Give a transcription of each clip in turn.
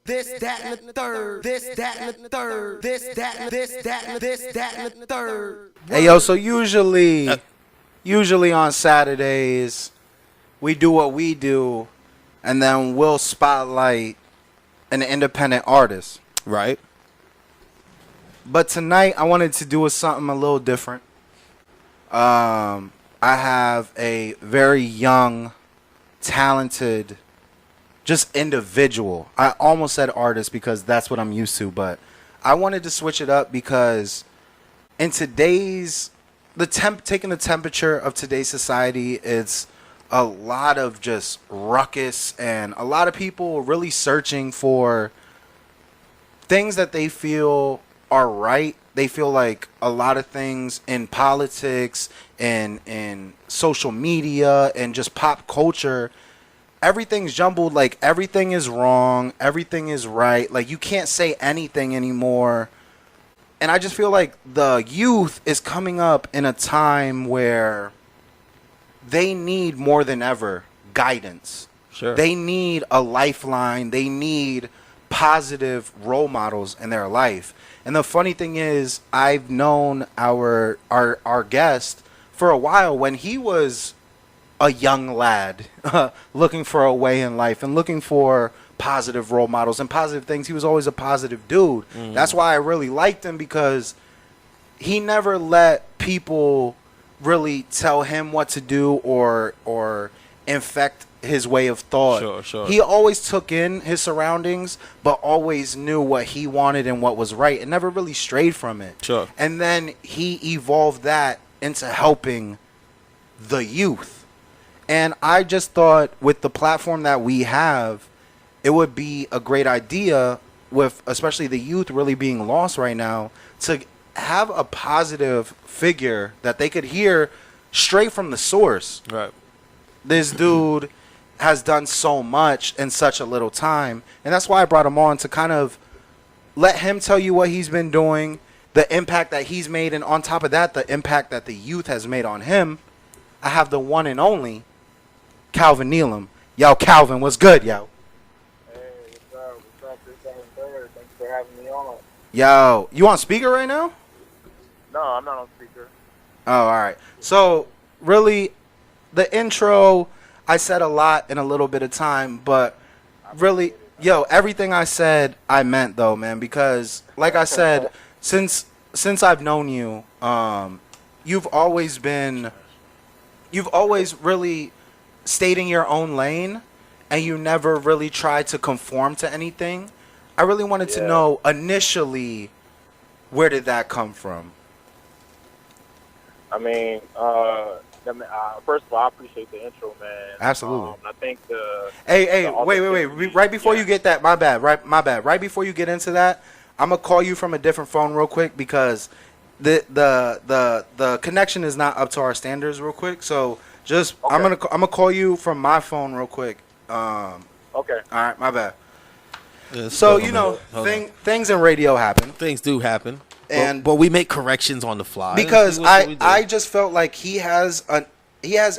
This, that, and the third. This, that, and the third. This, that, and this, that, and this, that, and the third. Hey, yo, so usually on Saturdays, we do what we do, and then we'll spotlight an independent artist. Right. But tonight, I wanted to do something a little different. I have a very young, talented, just individual. I almost said artist because that's what I'm used to, but I wanted to switch it up because in today's taking the temperature of today's society, it's a lot of just ruckus and a lot of people really searching for things that they feel are right. They feel like a lot of things in politics and in social media and just pop culture, everything's jumbled. Like everything is wrong, everything is right. Like you can't say anything anymore. And I just feel like the youth is coming up in a time where they need more than ever guidance. Sure. They need a lifeline. They need positive role models in their life. And the funny thing is, I've known our guest for a while when he was a young lad looking for a way in life and looking for positive role models and positive things. He was always a positive dude. That's why I really liked him, because he never let people really tell him what to do or infect his way of thought. Sure. He always took in his surroundings, but always knew what he wanted and what was right and never really strayed from it. Sure. And then he evolved that into helping the youth. And I just thought with the platform that we have, it would be a great idea, with especially the youth really being lost right now, to have a positive figure that they could hear straight from the source. Right. This dude has done so much in such a little time, and that's why I brought him on, to kind of let him tell you what he's been doing, the impact that he's made, and on top of that, the impact that the youth has made on him. I have the one and only Calvin Nellum. Yo, Calvin, what's good, yo? Hey, what's up? This is Third. Thanks for having me on. Yo, you on speaker right now? No, I'm not on speaker. Oh, all right. So, really, the intro, I said a lot in a little bit of time, but really, yo, everything I said, I meant, though, man, because, like I said, since I've known you, you've always really stayed in your own lane, and you never really tried to conform to anything. I really wanted to know, initially, where did that come from? I mean, first of all, I appreciate the intro, man. Absolutely. I think Hey, wait. Right before you get that, my bad. Right before you get into that, I'm gonna call you from a different phone real quick, because the connection is not up to our standards real quick. So just okay. I'm gonna call you from my phone real quick. Okay. All right, my bad. Yeah, so things in radio happen. Things do happen. And but we make corrections on the fly, because I just felt like he has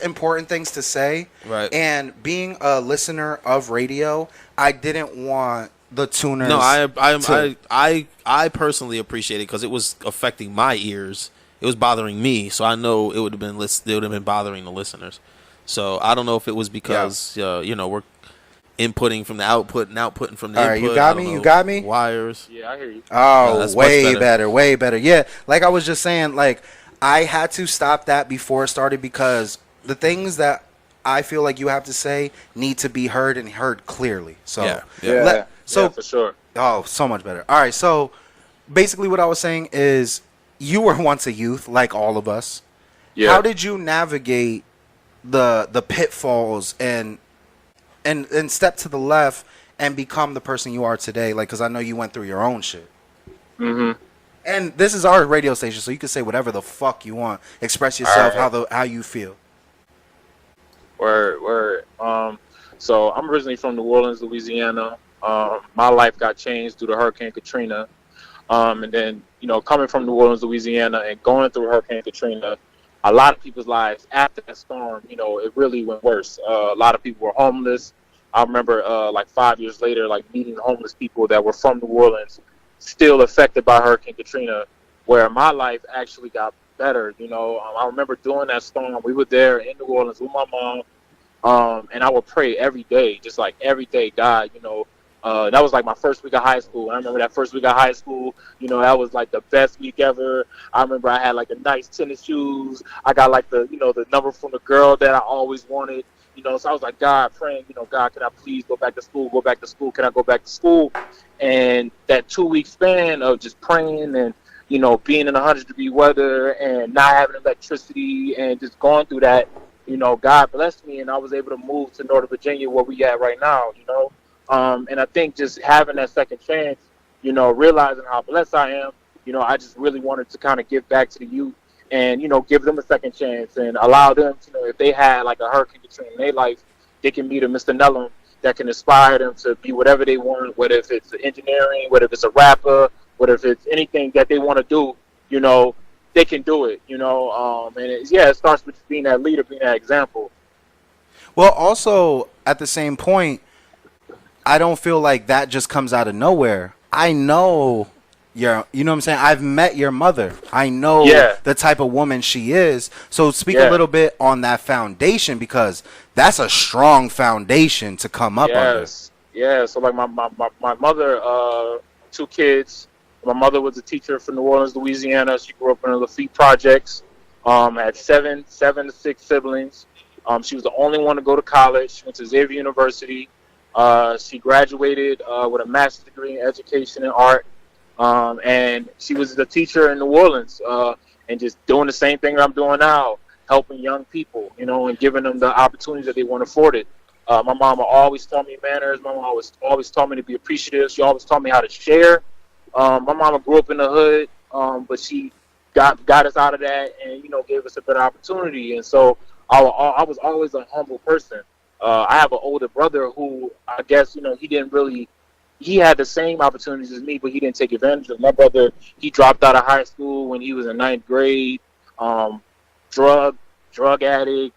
important things to say, right? And being a listener of radio, I didn't want the tuners. No, I personally appreciate it because it was affecting my ears. It was bothering me, so I know it would have been bothering the listeners. So I don't know if it was because we're inputting from the output and outputting from the input. All right, you got me? Wires. Yeah, I hear you. Oh, way better. Yeah, like I was just saying, like I had to stop that before it started, because the things that I feel like you have to say need to be heard and heard clearly. So yeah, for sure. Oh, so much better. All right, so basically what I was saying is you were once a youth, like all of us. Yeah. How did you navigate the pitfalls and step to the left and become the person you are today? Like, because I know you went through your own shit. Mm-hmm. And this is our radio station, so you can say whatever the fuck you want. Express yourself how you feel. Word. So I'm originally from New Orleans, Louisiana. My life got changed due to Hurricane Katrina. And then, coming from New Orleans, Louisiana, and going through Hurricane Katrina, a lot of people's lives after that storm, it really went worse. A lot of people were homeless. I remember like 5 years later, like meeting homeless people that were from New Orleans, still affected by Hurricane Katrina, where my life actually got better. You know, I remember doing that storm. We were there in New Orleans with my mom. And I would pray every day, just like every day, God, you know, that was like my first week of high school. I remember that first week of high school, you know, that was like the best week ever. I remember I had like the nice tennis shoes. I got like the, you know, the number from the girl that I always wanted, you know, so I was like, God, praying, you know, God, can I please go back to school, Can I go back to school? And that 2 week span of just praying and, you know, being in 100-degree weather and not having electricity and just going through that, you know, God blessed me, and I was able to move to Northern Virginia where we at right now, you know. And I think just having that second chance, you know, realizing how blessed I am, you know, I just really wanted to kind of give back to the youth and, you know, give them a second chance and allow them to, you know, if they had like a Hurricane Katrina in their life, they can meet a Mr. Nellum that can inspire them to be whatever they want, whether if it's engineering, whether if it's a rapper, whether if it's anything that they want to do, you know, they can do it, you know, and it starts with being that leader, being that example. Well, also at the same point, I don't feel like that just comes out of nowhere. I know you know what I'm saying? I've met your mother. I know the type of woman she is. So speak a little bit on that foundation, because that's a strong foundation to come up under. Yeah, so like my mother, 2 kids. My mother was a teacher from New Orleans, Louisiana. She grew up in the Lafitte projects. Had seven to six siblings. She was the only one to go to college. She went to Xavier University. She graduated with a master's degree in education and art. And she was the teacher in New Orleans, and just doing the same thing that I'm doing now, helping young people, you know, and giving them the opportunities that they want afforded. My mama always taught me manners. My mama always taught me to be appreciative. She always taught me how to share. My mama grew up in the hood, but she got us out of that and, you know, gave us a better opportunity. And so I was always a humble person. I have an older brother who I guess, you know, he had the same opportunities as me, but he didn't take advantage of. My brother, he dropped out of high school when he was in 9th grade, drug addict,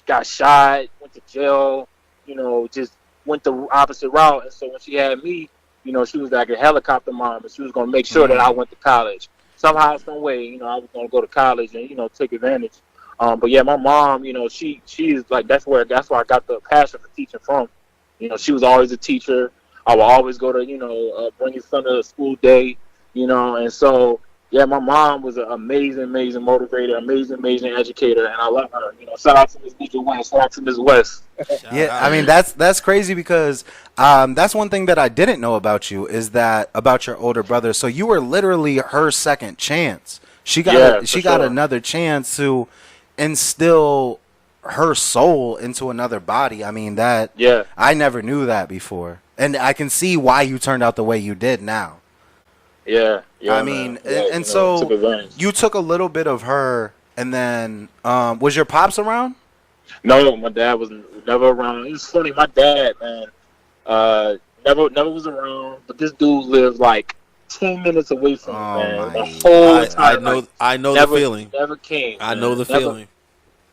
got shot, went to jail, you know, just went the opposite route. And so when she had me, you know, she was like a helicopter mom, and she was going to make sure that I went to college. Somehow, some way, you know, I was going to go to college and, you know, take advantage. But yeah, my mom, you know, she's like, that's where I got the passion for teaching from. You know, she was always a teacher. I would always go to, you know, bring his son to a school day, you know, and so, yeah, my mom was an amazing motivator, amazing educator, and I love her. You know, shout out to Miss DJ West, shout out to Miss West. Yeah, I mean, that's crazy, because that's one thing that I didn't know about you, is that about your older brother. So you were literally her second chance. She got another chance to instill her soul into another body. I mean, I never knew that before. And I can see why you turned out the way you did now. Yeah. I mean, and so you took a little bit of her, and then was your pops around? No, my dad was never around. It was funny. My dad, man, never was around. But this dude lived like 10 minutes away from me, man. The whole time. I know the feeling. Never came. I know the feeling.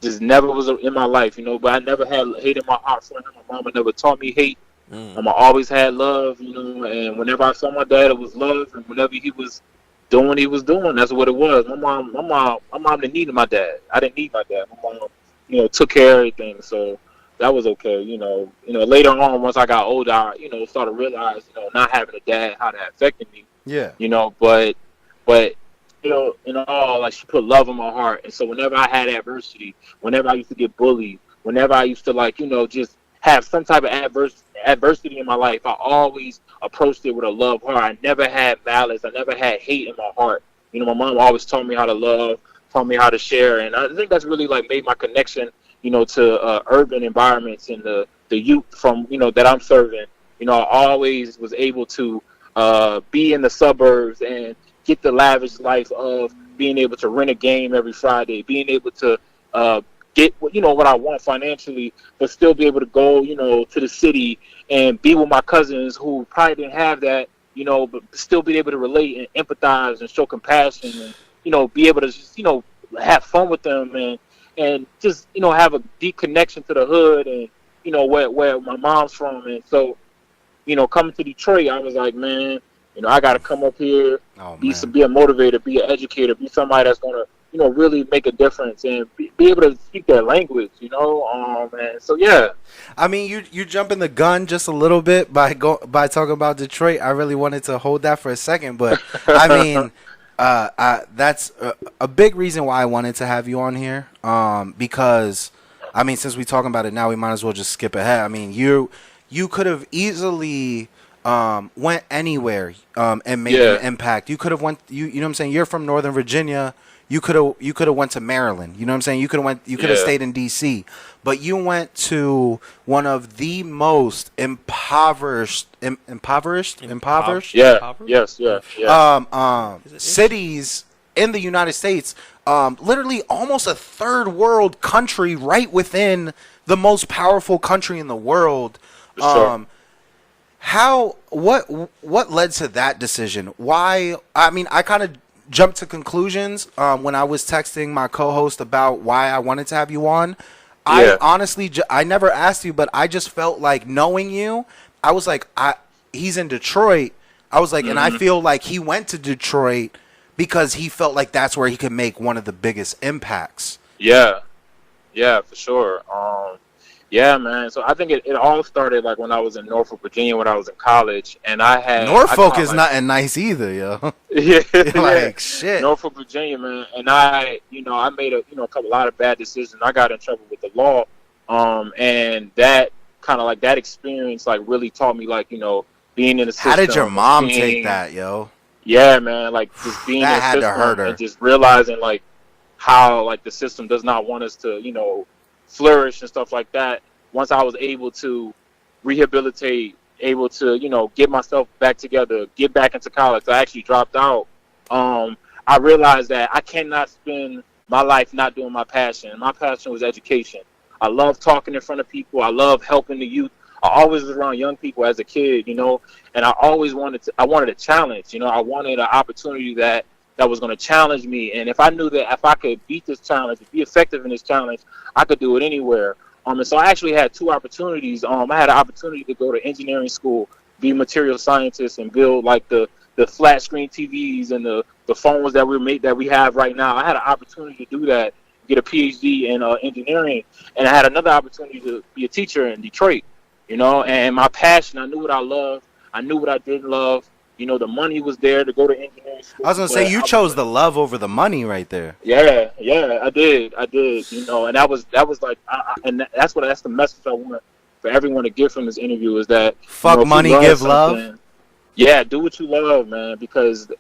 Just never was in my life, you know. But I never had hate in my heart for him. My mama never taught me hate. I always had love, you know, and whenever I saw my dad, it was love, and whenever he was doing what he was doing, that's what it was. My mom didn't need my dad. I didn't need my dad. My mom, you know, took care of everything, so that was okay, you know. Later on, once I got older, I, you know, started to realize, you know, not having a dad, how that affected me. Yeah. You know, but you know, in all, like, she put love in my heart, and so whenever I had adversity, whenever I used to get bullied, whenever I used to, like, you know, just have some type of adversity in my life, I always approached it with a love heart. I never had malice. I never had hate in my heart. You know, my mom always taught me how to love, taught me how to share, and I think that's really like made my connection, you know, to urban environments and the youth from, you know, that I'm serving. You know, I always was able to be in the suburbs and get the lavish life of being able to rent a game every Friday, being able to get, you know, what I want financially, but still be able to go, you know, to the city and be with my cousins who probably didn't have that, you know, but still be able to relate and empathize and show compassion and, you know, be able to just, you know, have fun with them and just, you know, have a deep connection to the hood and you know, where my mom's from. And so, you know, coming to Detroit, I was like, man, you know, I got to come up here, be a motivator, be an educator, be somebody that's going to, you know, really make a difference and be able to speak their language, you know. And so, yeah. I mean, you jumping the gun just a little bit by talking about Detroit. I really wanted to hold that for a second, but I mean, that's a big reason why I wanted to have you on here. Because I mean, since we're talking about it now, we might as well just skip ahead. I mean, you could have easily went anywhere and made an impact. You could have went. You know what I'm saying? You're from Northern Virginia. You could have went to Maryland. You know what I'm saying? You could have stayed in D.C. But you went to one of the most impoverished. Cities in the United States. Literally almost a third world country, right within the most powerful country in the world. Sure. What led to that decision? Why? I mean, I kind of jumped to conclusions when I was texting my co-host about why I wanted to have you on. I honestly, I never asked you, but I just felt like knowing you, I was like, he's in Detroit. I was like, and I feel like he went to Detroit because he felt like that's where he could make one of the biggest impacts. Yeah, for sure. Yeah, man. So I think it all started like when I was in Norfolk, Virginia, when I was in college, and Norfolk is nothing nice either, yo. Shit. Norfolk, Virginia, man. And I made a lot of bad decisions. I got in trouble with the law, and that kind of like that experience like really taught me like, you know, being in the system. How did your mom take that, yo? Yeah, man. Like just being in the system to hurt her. And just realizing like how like the system does not want us to, you know, flourish and stuff like that. Once I was able to rehabilitate, able to, you know, get myself back together, get back into college, I actually dropped out. I realized that I cannot spend my life not doing my passion. My passion was education. I love talking in front of people. I love helping the youth. I always was around young people as a kid, you know, and I always wanted a challenge, you know. I wanted an opportunity that was going to challenge me. And if I knew that if I could beat this challenge, be effective in this challenge, I could do it anywhere. And so I actually had two opportunities. I had an opportunity to go to engineering school, be a material scientist, and build like the flat screen TVs and the phones that we have right now. I had an opportunity to do that, get a PhD in engineering, and I had another opportunity to be a teacher in Detroit. You know, and my passion, I knew what I loved, I knew what I didn't love. You know, the money was there to go to engineering school. I was gonna say you chose the love over the money right there. Yeah, I did. You know, and that was like, that's the message I want for everyone to get from this interview is that fuck, you know, money, give love. Yeah, do what you love, man, because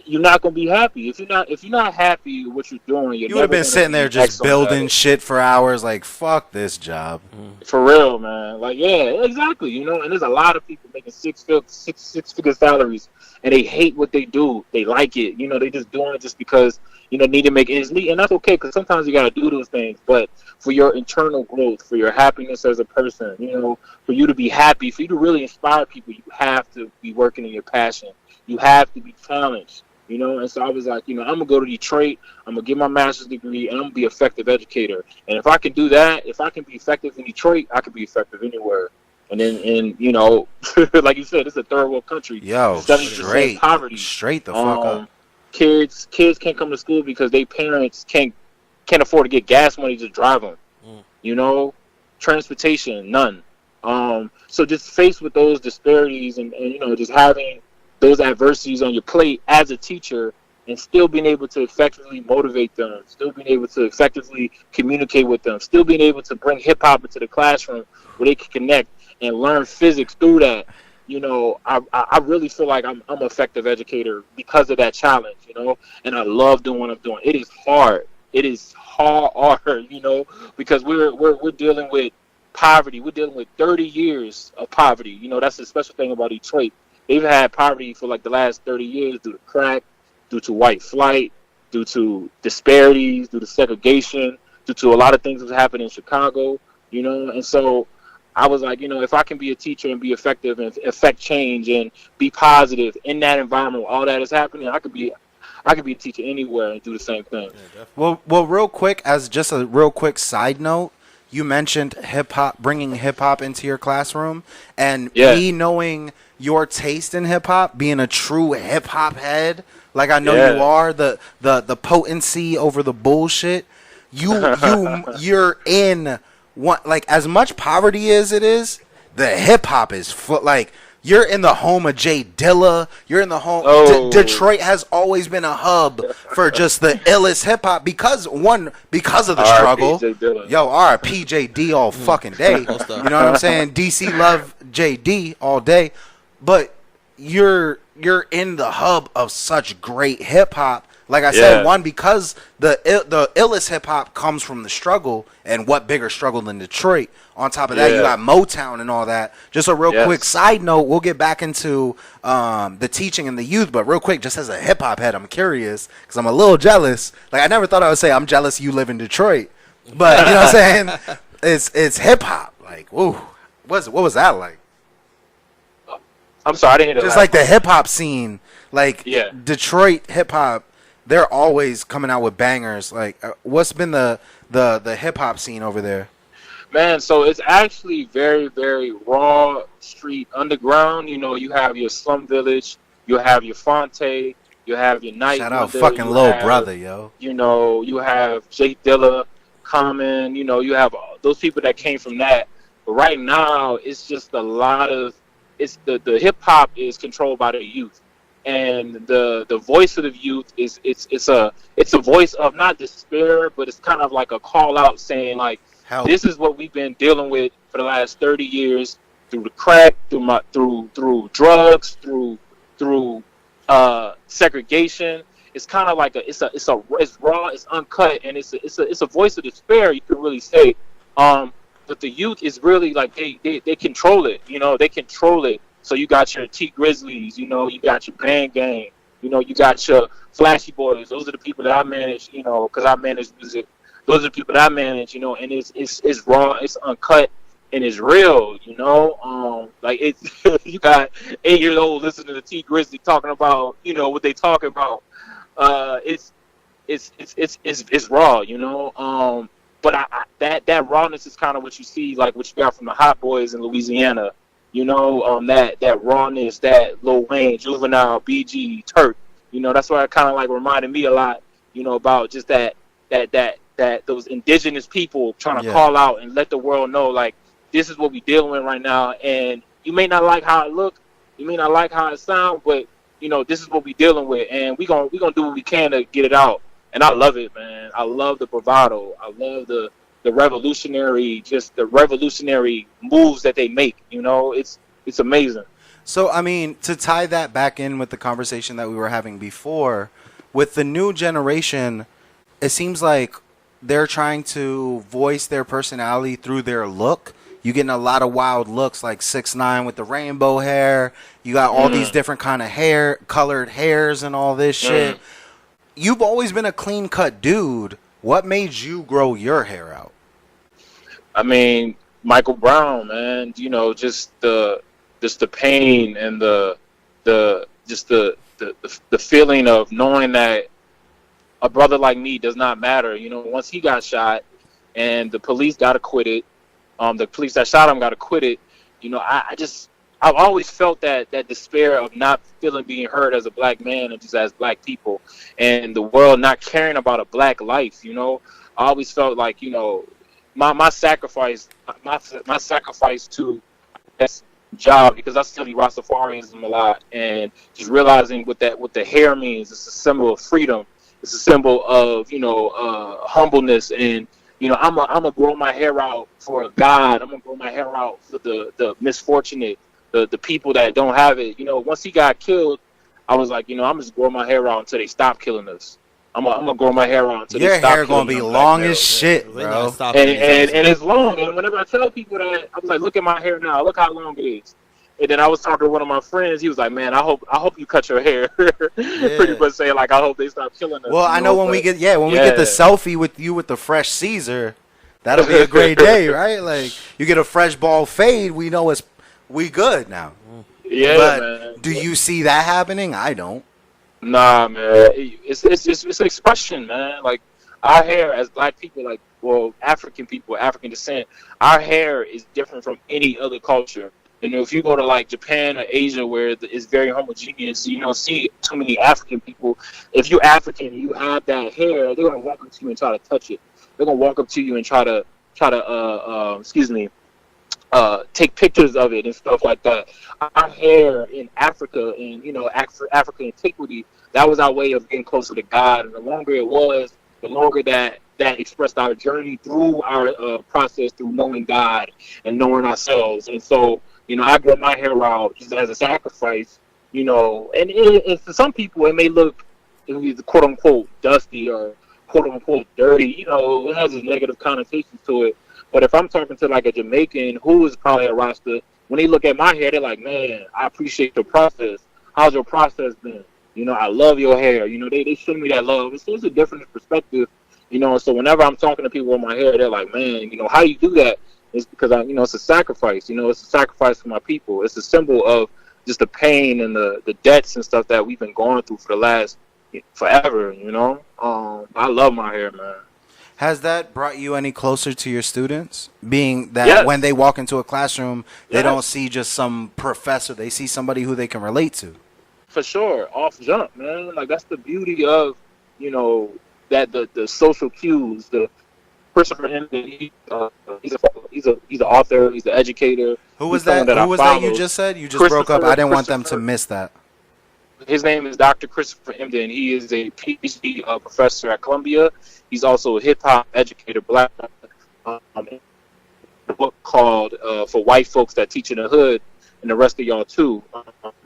you're not gonna be happy if you're not happy with what you're doing. You would have been sitting there just building shit for hours, like fuck this job. For real, man. Like, yeah, exactly. You know, and there's a lot of people making six-figure salaries, and they hate what they do. They like it. You know, they just doing it just because, you know, need to make ends meet, and that's okay because sometimes you gotta do those things. But for your internal growth, for your happiness as a person, you know, for you to be happy, for you to really inspire people, you have to be working in your passion. You have to be challenged, you know. And so I was like, you know, I'm gonna go to Detroit, I'm gonna get my master's degree, and I'm gonna be an effective educator. And if I can do that, if I can be effective in Detroit, I can be effective anywhere. And then, you know, like you said, it's a third world country. Yo, 70% poverty. Straight the fuck up. Kids can't come to school because their parents can't afford to get gas money to drive them. You know, transportation, none. So just faced with those disparities and you know, just having those adversities on your plate as a teacher and still being able to effectively motivate them, still being able to effectively communicate with them, still being able to bring hip-hop into the classroom where they can connect and learn physics through that. You know, I really feel like I'm an effective educator because of that challenge, you know, and I love doing what I'm doing. It is hard. It is hard, you know, because we're dealing with poverty. We're dealing with 30 years of poverty. You know, that's the special thing about Detroit. They've had poverty for like the last 30 years due to crack, due to white flight, due to disparities, due to segregation, due to a lot of things that happened in Chicago, you know. And so I was like, you know, if I can be a teacher and be effective and affect change and be positive in that environment where all that is happening, I could be a teacher anywhere and do the same thing. Well, real quick, as just a real quick side note, you mentioned hip hop, bringing hip hop into your classroom, and Yeah. me knowing your taste in hip hop, being a true hip hop head, like I know Yeah. you are, the potency over the bullshit. You're in one, like, as much poverty as it is, the hip hop is like. You're in the home of Jay Dilla. You're in the home. Oh. Detroit has always been a hub for just the illest hip hop because of the R.I.P. struggle. Jay Dilla. Yo, R.I.P. JD all fucking day. You know what I'm saying? DC love JD all day, but you're in the hub of such great hip hop. Like I said, Yeah. one, because the illest hip hop comes from the struggle, and what bigger struggle than Detroit? On top of that, you Yeah. got Motown and all that. Just a real Yes. quick side note, we'll get back into the teaching and the youth, but real quick, just as a hip hop head, I'm curious because I'm a little jealous. Like, I never thought I would say I'm jealous you live in Detroit, but you know what I'm saying? It's hip hop. Like, woo, what was that like? I'm sorry, I didn't hear that. Just last like the hip hop scene, like Yeah. Detroit hip hop. They're always coming out with bangers. Like, what's been the hip hop scene over there? Man, so it's actually very, very raw street underground. You know, you have your Slum Village, you have your Fonte, you have your Night Shout out Wonder, fucking you Lil have, Brother, yo. You know, you have Jay Dilla, Common, you know, you have those people that came from that. But right now, it's just a lot of, it's the hip hop is controlled by the youth. And the voice of the youth is it's a voice of not despair, but it's kind of like a call out saying like, Help. this is what we've been dealing with for the last 30 years through the crack, through drugs, through segregation. It's kind of like it's raw, it's uncut, and it's a voice of despair, you could really say. But the youth is really like they control it, you know, they control it. So you got your T Grizzlies, you know, you got your Bang Gang, you know, you got your Flashy Boys. Those are the people that I manage, you know, because I manage music. Those are the people that I manage, you know, and it's raw, it's uncut, and it's real, you know. Like it's you got 8-year-old listening to T Grizzly talking about, you know, what they talking about. It's raw, you know. But that rawness is kind of what you see, like what you got from the Hot Boys in Louisiana. You know, that rawness, that Lil Wayne, Juvenile, BG, Turk. You know, that's why it kind of like reminded me a lot, you know, about just that those indigenous people trying to call out and let the world know, like, this is what we dealing with right now. And you may not like how it look, you may not like how it sound, but you know, this is what we dealing with, and we gonna do what we can to get it out. And I love it, man. I love the bravado. I love the revolutionary moves that they make. You know, it's amazing. So, I mean, to tie that back in with the conversation that we were having before, with the new generation, it seems like they're trying to voice their personality through their look. You getting a lot of wild looks like 6ix9ine with the rainbow hair. You got all these different kind of colored hairs and all this shit. You've always been a clean cut dude. What made you grow your hair out? I mean, Michael Brown, man. You know, just the pain and the feeling of knowing that a brother like me does not matter. You know, once he got shot and the police got acquitted, the police that shot him got acquitted. You know, I've always felt that despair of not being heard as a black man and just as black people, and the world not caring about a black life. You know, I always felt like, you know, my sacrifice to this job, because I study Rastafarianism a lot, and just realizing what the hair means. It's a symbol of freedom. It's a symbol of, you know, humbleness. And you know, I'm gonna grow my hair out for God. I'm gonna grow my hair out for the misfortunate, the people that don't have it. You know, once he got killed, I was like, you know, I'm just grow my hair out until they stop killing us. I'm gonna grow my hair out until they stop killing us. Your hair gonna be long as shit, bro. And it's long. And whenever I tell people that, I'm like, look at my hair now. Look how long it is. And then I was talking to one of my friends. He was like, "Man, I hope you cut your hair." Pretty much saying like, "I hope they stop killing us." Well, I know when we get the selfie with you with the fresh Caesar, that'll be a great day, right? Like, you get a fresh bald fade, we know we good now. Yeah, but man. Do you see that happening? I don't. Nah, man. It's an expression, man. Like, our hair as black people, like, well, African people, African descent, our hair is different from any other culture. You know, if you go to like Japan or Asia where it's very homogeneous, you don't see too many African people. If you're African and you have that hair, they're gonna walk up to you and try to touch it. They're gonna walk up to you and try to take pictures of it and stuff like that. Our hair in Africa and African antiquity, that was our way of getting closer to God. And the longer it was, the longer that expressed our journey through our process through knowing God and knowing ourselves. And so, I grow my hair out just as a sacrifice, and for some people it may look quote unquote dusty or quote unquote dirty, it has a negative connotation to it. But if I'm talking to like a Jamaican who is probably a Rasta, when they look at my hair, they're like, man, I appreciate your process. How's your process been? I love your hair. They show me that love. It's a different perspective, So whenever I'm talking to people with my hair, they're like, man, how you do that? It's because it's a sacrifice. It's a sacrifice for my people. It's a symbol of just the pain and the debts and stuff that we've been going through for the last forever. I love my hair, man. Has that brought you any closer to your students? Being that when they walk into a classroom, they don't see just some professor. They see somebody who they can relate to. For sure. Off jump, man. Like, that's the beauty of, that the social cues, the Christopher Hemden, he's an author, he's an educator. Who was that? Who was that you just said? You just broke up. I didn't want them to miss that. His name is Dr. Christopher Hemden. He is a PhD professor at Columbia. He's also a hip-hop educator, black. A book called For White Folks That Teach in the Hood, and the rest of y'all too.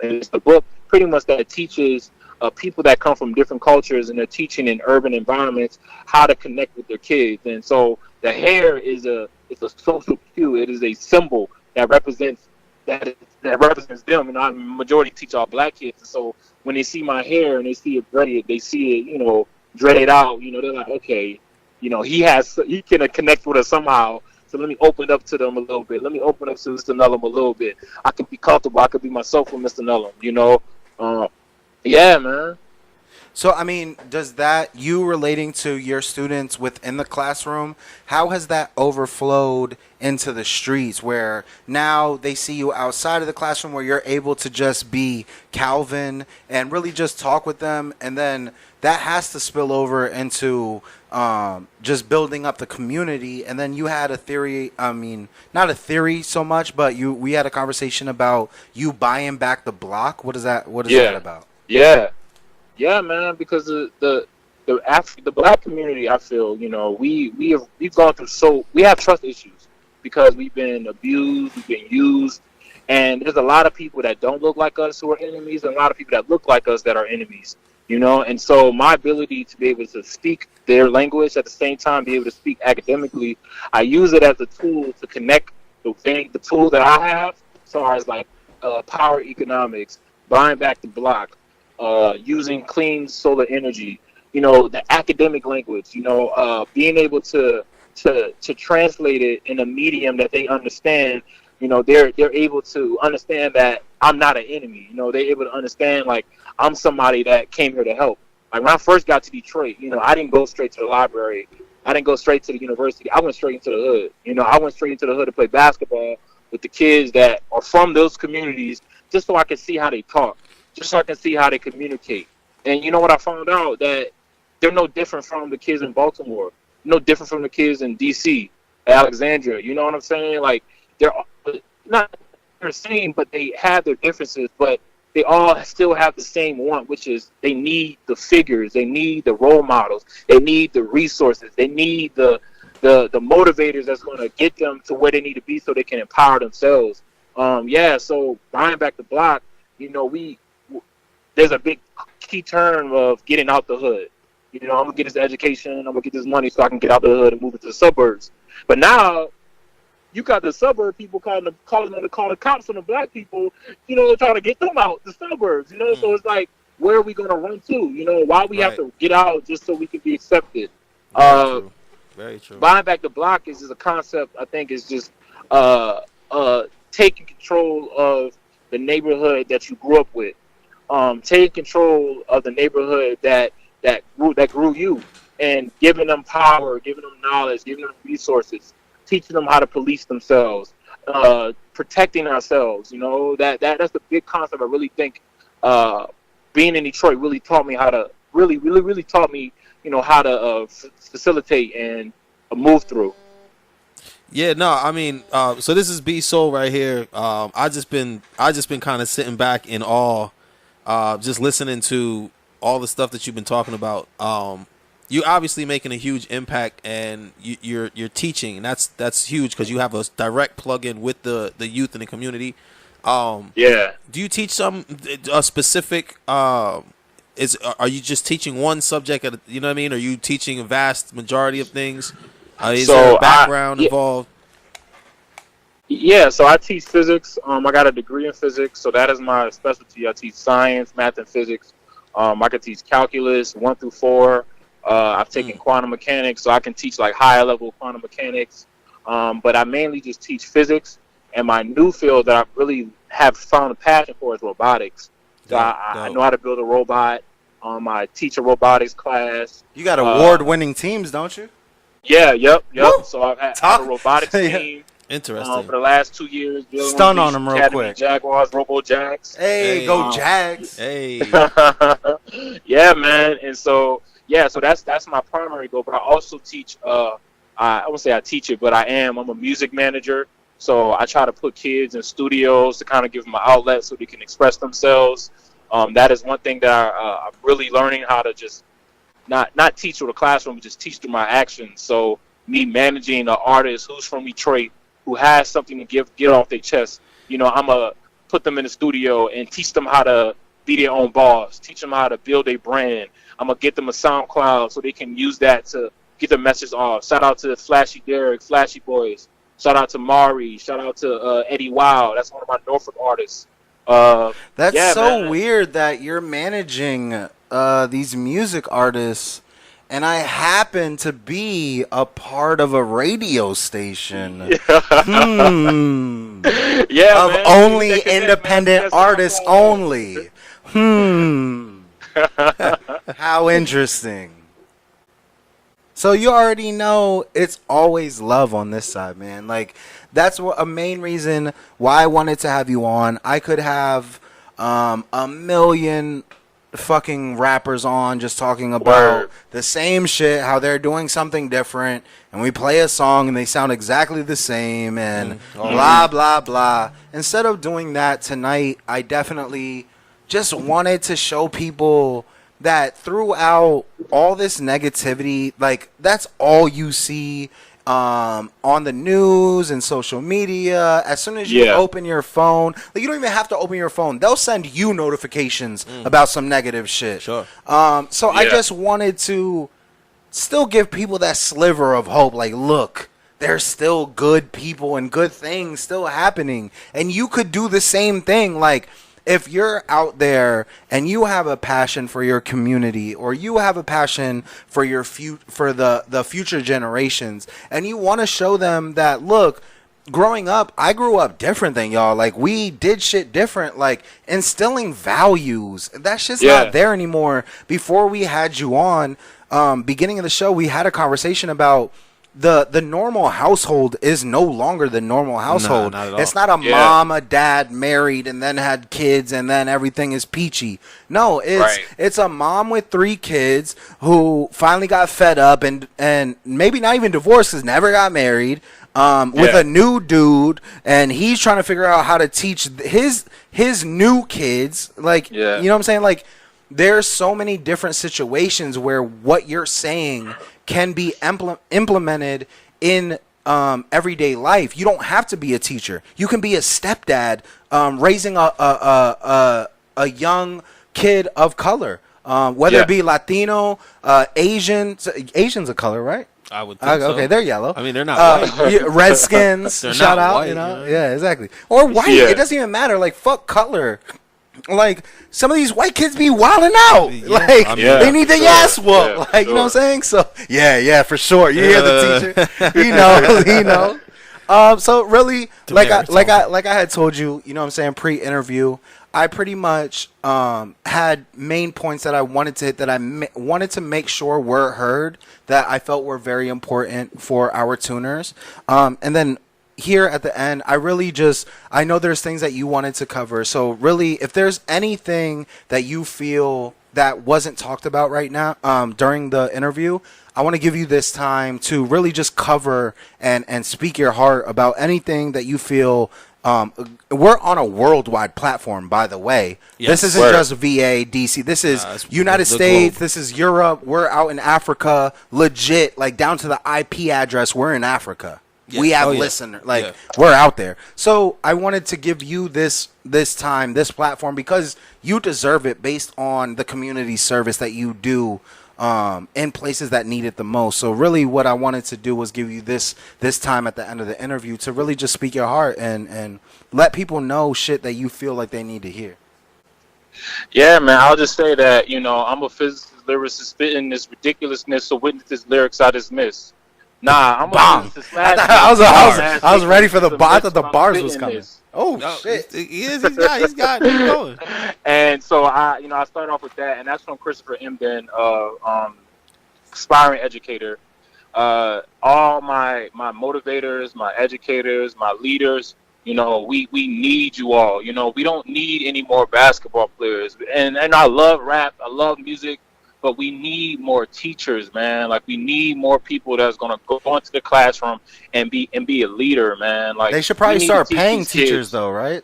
And it's the book pretty much that teaches people that come from different cultures and they're teaching in urban environments how to connect with their kids. And so the hair is it's a social cue. It is a symbol that represents them. And I majority teach all black kids. And so when they see my hair and they see it dreaded, they see it, dreaded out, they're like, okay, he can connect with us somehow. So let me open up to them a little bit. Let me open up to Mr. Nellum a little bit. I can be comfortable. I could be myself with Mr. Nellum, Yeah, man. So, I mean, does that, you relating to your students within the classroom, how has that overflowed into the streets where now they see you outside of the classroom where you're able to just be Calvin and really just talk with them, and then that has to spill over into just building up the community. And then you had a theory, not a theory so much, but we had a conversation about you buying back the block. What is that about? Yeah, man, because the black community, I feel, we've gone through we have trust issues because we've been abused, we've been used, and there's a lot of people that don't look like us who are enemies, and a lot of people that look like us that are enemies, and so my ability to be able to speak their language at the same time be able to speak academically, I use it as a tool to connect the tools that I have, as far as like power economics, buying back the block, using clean solar energy, the academic language, being able to translate it in a medium that they understand. They're able to understand that I'm not an enemy. They're able to understand, like, I'm somebody that came here to help. Like, when I first got to Detroit, I didn't go straight to the library. I didn't go straight to the university. I went straight into the hood. I went straight into the hood to play basketball with the kids that are from those communities, just so I could see how they talk, just so I can see how they communicate. And you know what I found out? That they're no different from the kids in Baltimore, no different from the kids in D.C., Alexandria. You know what I'm saying? Like, they're not the same, but they have their differences, but they all still have the same want, which is they need the figures, they need the role models, they need the resources, they need the motivators that's going to get them to where they need to be so they can empower themselves. So buying back the block, there's a big key term of getting out the hood. I'm gonna get this education, I'm gonna get this money so I can get out the hood and move into the suburbs. But now you got the suburb people calling the cops on the black people, trying to get them out the suburbs. So it's like, where are we gonna run to? Why we have to get out just so we can be accepted? Very true. Buying back the block is just a concept. I think is just taking control of the neighborhood that you grew up with. Taking control of the neighborhood that grew you, and giving them power, giving them knowledge, giving them resources, teaching them how to police themselves, protecting ourselves. You know, that's the big concept. I really think being in Detroit really taught me how to really taught me, you know, how to facilitate and move through. Yeah, no, I mean, so this is B Soul right here. I just been kind of sitting back in awe, just listening to all the stuff that you've been talking about. You're obviously making a huge impact, and you're teaching, and that's huge because you have a direct plug-in with the youth in the community. Yeah. Do you teach a specific? Are you just teaching one subject at you know what I mean? Are you teaching a vast majority of things? Is there a background involved? Yeah, so I teach physics. I got a degree in physics, so that is my specialty. I teach science, math, and physics. I can teach calculus 1 through 4. I've taken quantum mechanics, so I can teach like higher level quantum mechanics. But I mainly just teach physics. And my new field that I really have found a passion for is robotics. So I know how to build a robot. I teach a robotics class. You got award-winning teams, don't you? Yeah, yep. Woo! So I've had a robotics team. Interesting. For the last 2 years. Stun on them real Academy quick. Jaguars, Robo Jags. Hey, go Jags. Hey. Yeah, man. And so, so that's my primary goal. But I also teach, I won't say I teach it, but I'm a music manager. So I try to put kids in studios to kind of give them an outlet so they can express themselves. That is one thing that I'm really learning how to just not teach through the classroom, but just teach through my actions. So me managing an artist who's from Detroit, who has something to get off their chest, you know, I'm going to put them in the studio and teach them how to be their own boss, teach them how to build a brand. I'm going to get them a SoundCloud so they can use that to get their message off. Shout out to Flashy Derek, Flashy Boys. Shout out to Mari. Shout out to Eddie Wild. That's one of my Norfolk artists. That's so weird that you're managing these music artists, and I happen to be a part of a radio station. Of man. Only independent artists only. How interesting. So you already know it's always love on this side, man. Like, that's a main reason why I wanted to have you on. I could have a million fucking rappers on just talking about the same shit, how they're doing something different, and we play a song and they sound exactly the same, and blah, blah, blah. Instead of doing that tonight, I definitely just wanted to show people that throughout all this negativity, like, that's all you see on the news and social media. As soon as you open your phone, like, you don't even have to open your phone. They'll send you notifications about some negative shit. Sure. So I just wanted to still give people that sliver of hope. Like, look, there's still good people and good things still happening. And you could do the same thing. Like, if you're out there and you have a passion for your community, or you have a passion for your for the future generations, and you want to show them that, look, growing up, I grew up different than y'all. Like, we did shit different. Like, instilling values, that shit's not there anymore. Before we had you on, beginning of the show, we had a conversation about the normal household is no longer the normal household. Not at all. It's not a mom, a dad married and then had kids and then everything is peachy. No, it's a mom with 3 kids who finally got fed up and maybe not even divorced because never got married, with a new dude, and he's trying to figure out how to teach his new kids. Like, you know what I'm saying? Like, there's so many different situations where what you're saying can be implemented in everyday life. You don't have to be a teacher. You can be a stepdad raising a young kid of color, whether it be Latino, Asian. Asian's a color, right? I would think so. Okay, they're yellow. I mean, they're not white. Redskins, shout out, white, you know? Yeah, exactly. Or white. It doesn't even matter. Like, fuck color. Like, some of these white kids be wilding out. Like, they need their ass whooped. Like, you know what I'm saying? So, for sure. You hear the teacher. You know. So really, like I had told you, you know what I'm saying, pre-interview, I pretty much had main points that I wanted to hit, that I wanted to make sure were heard, that I felt were very important for our tuners. And then here at the end, I know there's things that you wanted to cover. So really, if there's anything that you feel that wasn't talked about right now during the interview, I want to give you this time to really just cover and speak your heart about anything that you feel. We're on a worldwide platform, by the way. Yes. This isn't just VA, DC. This is United States. This is Europe. We're out in Africa, legit, like down to the IP address. We're in Africa. Yeah. We have listeners, we're out there. So I wanted to give you this time, this platform, because you deserve it based on the community service that you do in places that need it the most. So really what I wanted to do was give you this time at the end of the interview to really just speak your heart and let people know shit that you feel like they need to hear. Yeah, man, I'll just say that, I'm a physicist, lyricist, spitting this ridiculousness, so witness this lyrics I dismiss. Nah, I'm a physicist. I was ready for the bar. I thought the bars was coming. Oh, shit. He's got it going. And so I started off with that, and that's from Christopher Emden, aspiring educator. All my motivators, my educators, my leaders, we need you all. We don't need any more basketball players. And I love rap, I love music, but we need more teachers, man. Like, we need more people that's gonna go into the classroom and be a leader, man. Like, they should probably start paying teachers, though, right?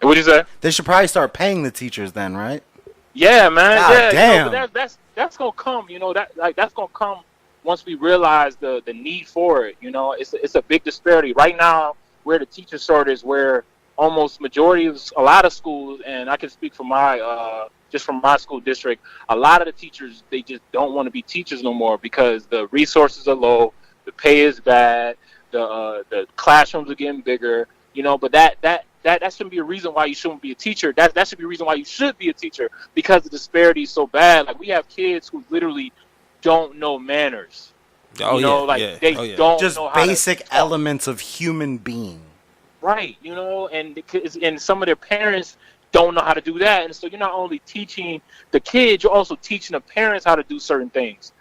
What'd you say? They should probably start paying the teachers then, right? Yeah, man. God damn. But that's gonna come. That's gonna come once we realize the need for it. It's a big disparity right now. Where the teacher shortage, where almost majority of a lot of schools, and I can speak for just from my school district, a lot of the teachers, they just don't want to be teachers no more because the resources are low, the pay is bad, the classrooms are getting bigger, but that shouldn't be a reason why you shouldn't be a teacher. That should be a reason why you should be a teacher, because the disparity is so bad. Like, we have kids who literally don't know manners. They don't just know how basic elements of human being. Right, and some of their parents don't know how to do that. And so you're not only teaching the kids, you're also teaching the parents how to do certain things.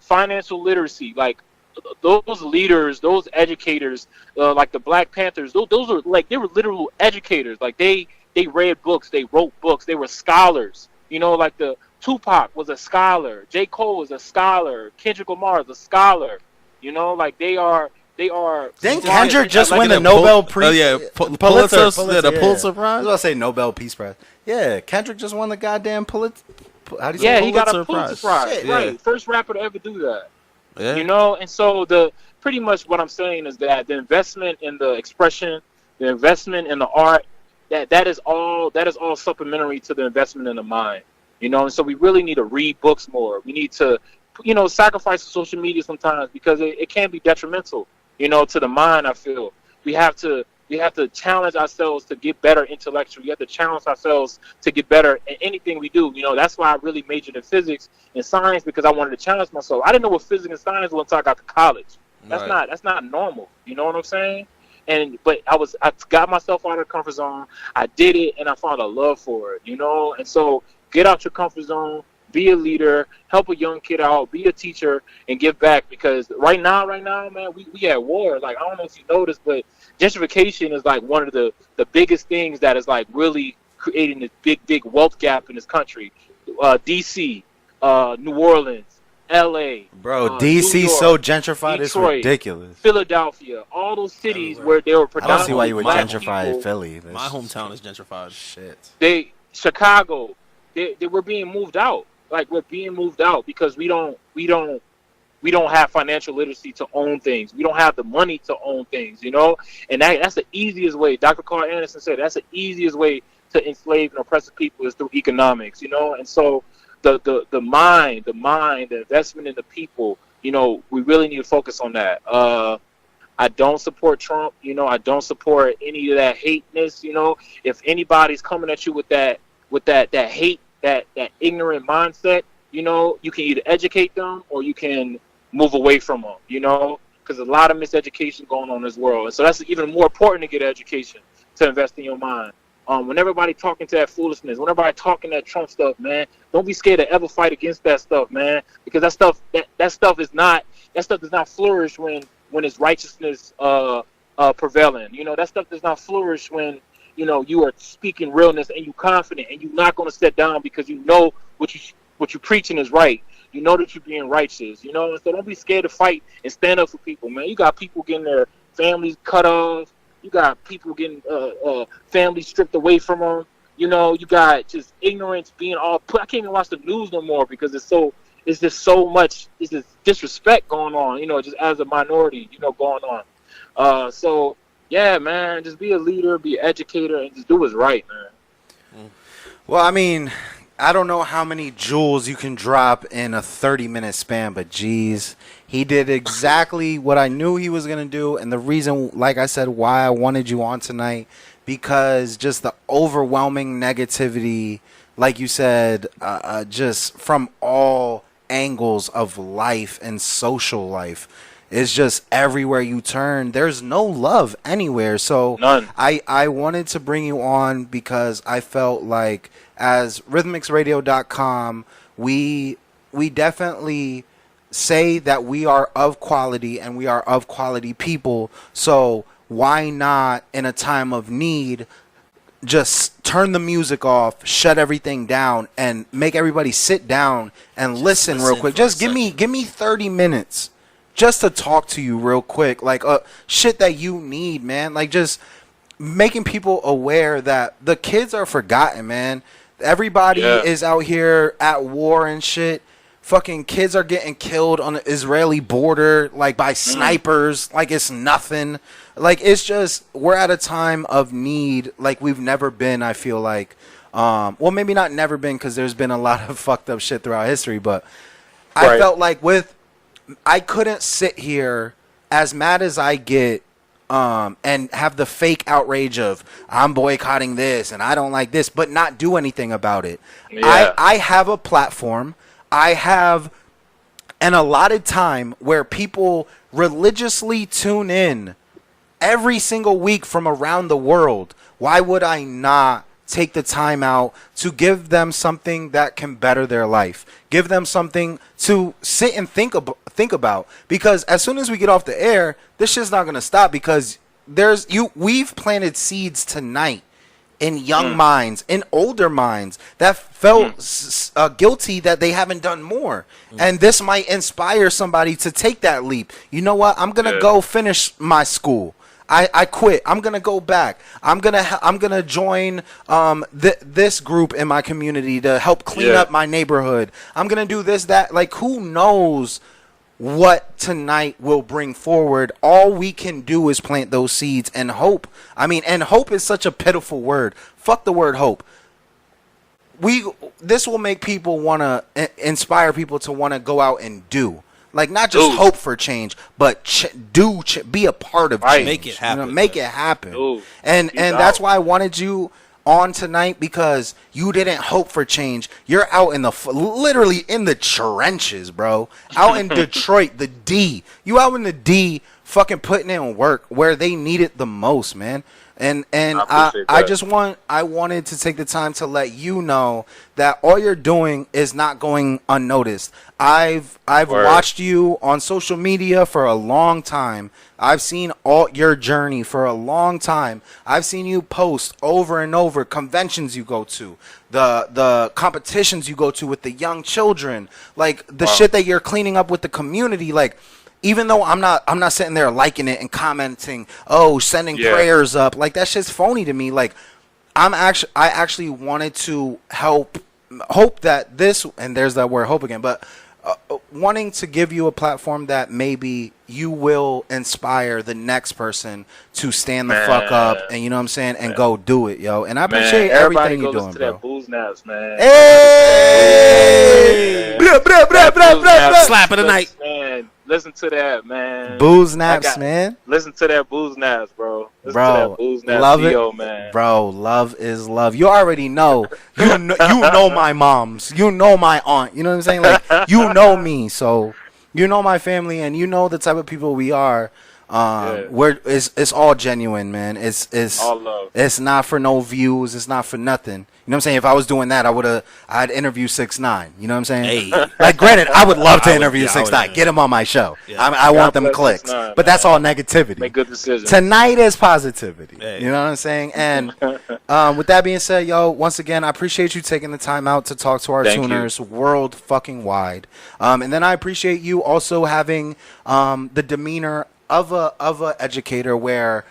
Financial literacy, like those leaders, those educators, like the Black Panthers, those are like, they were literal educators. Like, they read books, they wrote books, they were scholars. Like the Tupac was a scholar, J. Cole was a scholar, Kendrick Lamar is a scholar. Like they are. Didn't Kendrick just win the Nobel Pulitzer Prize? The Pulitzer Prize. I was gonna say Nobel Peace Prize. Yeah, Kendrick just won the goddamn Pulitzer. How do you say? Yeah, he got a Pulitzer Prize. Shit, right, first rapper to ever do that. Yeah. And so pretty much what I'm saying is that the investment in the expression, the investment in the art, that is all supplementary to the investment in the mind. And so we really need to read books more. We need to, sacrifice social media sometimes, because it can be detrimental, to the mind. I feel we have to challenge ourselves to get better intellectually. We have to challenge ourselves to get better in anything we do. That's why I really majored in physics and science, because I wanted to challenge myself. I didn't know what physics and science was until I got to college. That's not normal. You know what I'm saying? But I got myself out of the comfort zone. I did it, and I found a love for it. And so get out your comfort zone. Be a leader, help a young kid out, be a teacher, and give back. Because right now, man, we at war. Like, I don't know if you noticed, but gentrification is like one of the biggest things that is like really creating this big wealth gap in this country. DC, New Orleans, LA. Bro, DC so gentrified, Detroit, it's ridiculous. Philadelphia, all those cities where they were predominantly. I don't see why you would gentrify Philly. My hometown is gentrified. Shit. Chicago, they were being moved out. Like, we're being moved out because we don't have financial literacy to own things. We don't have the money to own things, And that's the easiest way. Dr. Carl Anderson said that's the easiest way to enslave and oppress people is through economics, And so the mind, the investment in the people, we really need to focus on that. I don't support Trump, I don't support any of that hateness, If anybody's coming at you with that hate, that ignorant mindset, you can either educate them or you can move away from them, because a lot of miseducation going on in this world. And so that's even more important to get education, to invest in your mind. When everybody talking to that foolishness, when everybody talking that Trump stuff, man, don't be scared to ever fight against that stuff, man, because that stuff does not flourish when it's righteousness prevailing. You know, that stuff does not flourish when, you know, you are speaking realness and you confident and you're not going to sit down because you know what you're preaching is right. You know that you're being righteous. You know, so don't be scared to fight and stand up for people, man. You got people getting their families cut off. You got people getting families stripped away from them. You know, you got just ignorance being all put. I can't even watch the news no more because it's just so much. It's just disrespect going on. You know, just as a minority, you know, going on. So yeah, man, just be a leader, be an educator, and just do what's right, man. Well, I mean, I don't know how many jewels you can drop in a 30-minute span, but geez, he did exactly what I knew he was going to do. And the reason, like I said, why I wanted you on tonight, because just the overwhelming negativity, like you said, just from all angles of life and social life. It's just everywhere you turn, there's no love anywhere. So none. I wanted to bring you on because I felt like as Ryth-Mixradio.com, we definitely say that we are of quality and we are of quality people. So why not, in a time of need, just turn the music off, shut everything down, and make everybody sit down and listen real quick. Just give me 30 minutes. Just to talk to you real quick, like shit that you need, man. Like just making people aware that the kids are forgotten, man. Everybody is out here at war and shit. Fucking kids are getting killed on the Israeli border, like by snipers, like it's nothing. Like it's just, we're at a time of need like we've never been, I feel like. Well, maybe not never been, because there's been a lot of fucked up shit throughout history, but I felt like I couldn't sit here, as mad as I get, and have the fake outrage of I'm boycotting this and I don't like this, but not do anything about it. Yeah. I have a platform. I have an allotted time where people religiously tune in every single week from around the world. Why would I not take the time out to give them something that can better their life? Give them something to sit and think about. Because as soon as we get off the air, this shit's not going to stop, because we've planted seeds tonight in young minds, in older minds that felt guilty that they haven't done more. And this might inspire somebody to take that leap. You know what? I'm going to go finish my school. I quit. I'm gonna go back. I'm gonna join this group in my community to help clean up my neighborhood. I'm gonna do this, that. Like, who knows what tonight will bring forward? All we can do is plant those seeds and hope. I mean, and hope is such a pitiful word. Fuck the word hope. This will make people wanna inspire people to wanna go out and do. Like, not just hope for change, but be a part of change. Make it happen. You know, make it happen. And that's why I wanted you on tonight, because you didn't hope for change. You're out in literally in the trenches, bro. Out in Detroit, the D. You out in the D, fucking putting in work where they need it the most, man. And I wanted to take the time to let you know that all you're doing is not going unnoticed. I've watched you on social media for a long time. I've seen all your journey for a long time. I've seen you post over and over conventions you go to, the competitions you go to with the young children, like the shit that you're cleaning up with the community, like. Even though I'm not sitting there liking it and commenting, sending prayers up, like that shit's phony to me. Like I actually wanted to hope that this, and there's that word hope again, but wanting to give you a platform that maybe you will inspire the next person to stand the fuck up, and you know what I'm saying, and go do it, yo. And I appreciate everything you're doing, bro. Booze Naps, man. Hey! Slap of the night. Man, listen to that, man. Booze Naps, man. Listen to that Booze Naps, bro. Listen bro, to that Booze Naps love video, it, man. Bro. Love is love. You already know. You know my moms. You know my aunt. You know what I'm saying? Like, you know me, so you know my family, and you know the type of people we are. It's all genuine, man. It's All love. It's not for no views. It's not for nothing. You know what I'm saying? If I was doing that, I'd interview 6ix9ine. You know what I'm saying? Hey. Like, granted, I would love to I would- interview yeah, I would 6ix9ine. interview. Get him on my show. Yeah. I want them bless clicks. 6ix9ine, But that's man. all negativity. Make good decisions. Tonight is positivity. Hey. You know what I'm saying? And with that being said, yo, once again, I appreciate you taking the time out to talk to our Thank you. tuners world fucking wide. And then I appreciate you also having the demeanor of a educator where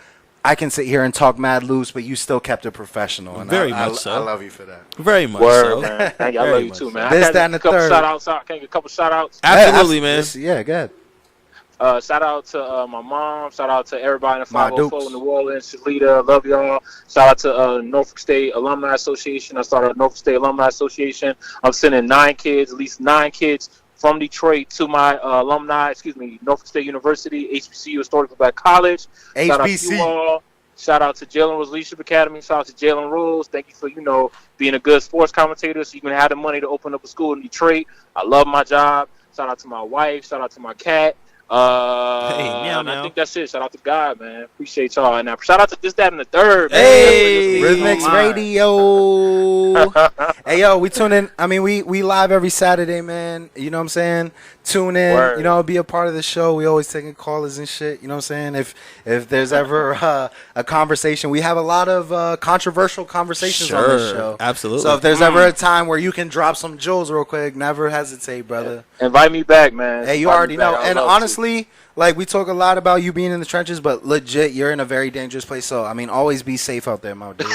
I can sit here and talk mad loose, but you still kept it professional. And Very I much so. I love you for that. Very much Word, so. man. Thank you. I Very love you much too, so. man. This, I that, and the got a couple third. shout outs. Can I get a couple shout outs? Absolutely, man. Yeah, good. Shout out to my mom. Shout out to everybody in the My 504 Dukes. in New Orleans. Shalita, love y'all. Shout out to Norfolk State Alumni Association. I started Norfolk State Alumni Association. I'm sending at least nine kids from Detroit to my Norfolk State University, HBCU, Historical Black College. Shout out to HBC. you all. Shout out to Jalen Rose Leadership Academy. Shout out to Jalen Rose. Thank you for, being a good sports commentator so you can have the money to open up a school in Detroit. I love my job. Shout out to my wife. Shout out to my cat. meow, And I meow. think that's it. Shout out to God, man. Appreciate y'all. And shout out to this, that, and the third. Man. Hey, Ryth-Mix Radio. Hey, yo, we tune in. I mean, we live every Saturday, man. You know what I'm saying? Tune in. Word. Be a part of the show. We always taking callers and shit. You know what I'm saying? If there's ever a conversation, we have a lot of controversial conversations on this Sure, show. absolutely. So if there's ever a time where you can drop some jewels real quick, never hesitate, brother. Invite me back, man. Hey, you Invite already me back. know. I would And love to. honestly, like, we talk a lot about you being in the trenches, but legit, you're in a very dangerous place. So, I mean, always be safe out there, my dude.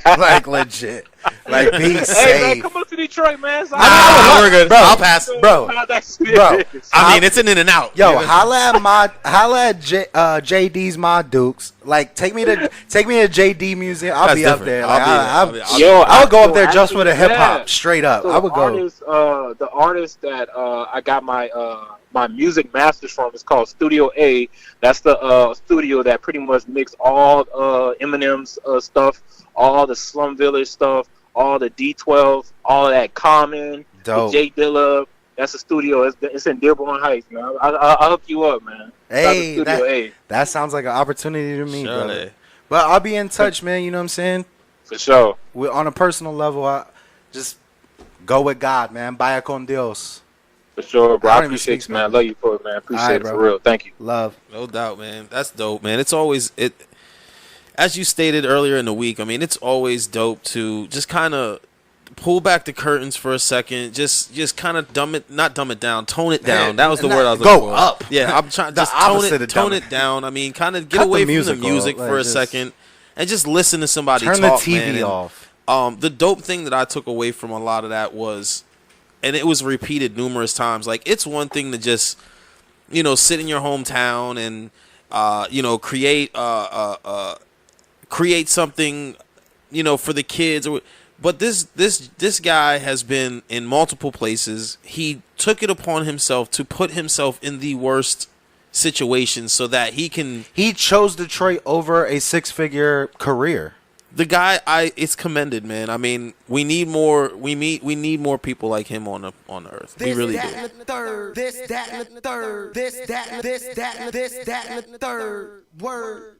Like, legit. Like, be Hey, man, safe. come up to Detroit, man. We're good. Bro, I'll pass. Bro, bro. I mean, it's an in and out. Yo, holla at JD's My Dukes. Like, take me to JD Museum. I'll That's be up different. there. I'll Like, be there. I would go up so there just for the actually, hip hop, yeah. straight up. So I would go. the artist that I got my music masters from is called Studio A. That's the studio that pretty much mixed all Eminem's stuff, all the Slum Village stuff, all the D12, all of that Common, Dope. the J Dilla. That's a studio. It's in Dearborn Heights, man. I'll hook you up, man. Hey, Shout out to Studio A. that sounds like an opportunity to me, Surely. brother. But I'll be in touch, man. You know what I'm saying? For sure. On a personal level, I just go with God, man. Vaya con Dios. For sure, bro. I I don't even appreciate speak you, man. I love you for it, man. Appreciate Alright, it for bro. real. Thank you. Love. No doubt, man. That's dope, man. It's always as you stated earlier in the week. I mean, it's always dope to just kind of pull back the curtains for a second. Just kind of not dumb it down, tone it down. That was the word I was Go looking for. up. Yeah, I'm trying The just tone opposite it, of tone dumb it down. I mean, kind of get Cut the away from the music music off, for a like, just second and just listen to somebody Turn talk, the TV man. And, off. the dope thing that I took away from a lot of that was, and it was repeated numerous times, like, it's one thing to just, sit in your hometown and, create something, for the kids. But this guy has been in multiple places. He took it upon himself to put himself in the worst situations so that he can. He chose Detroit over a 6-figure career. The guy, it's commended, man. I mean, we need more. We need more people like him on the earth. We really This, do. that, and the third. This, that, and the third. This, that, and this, that, and this, that, and the third. Word.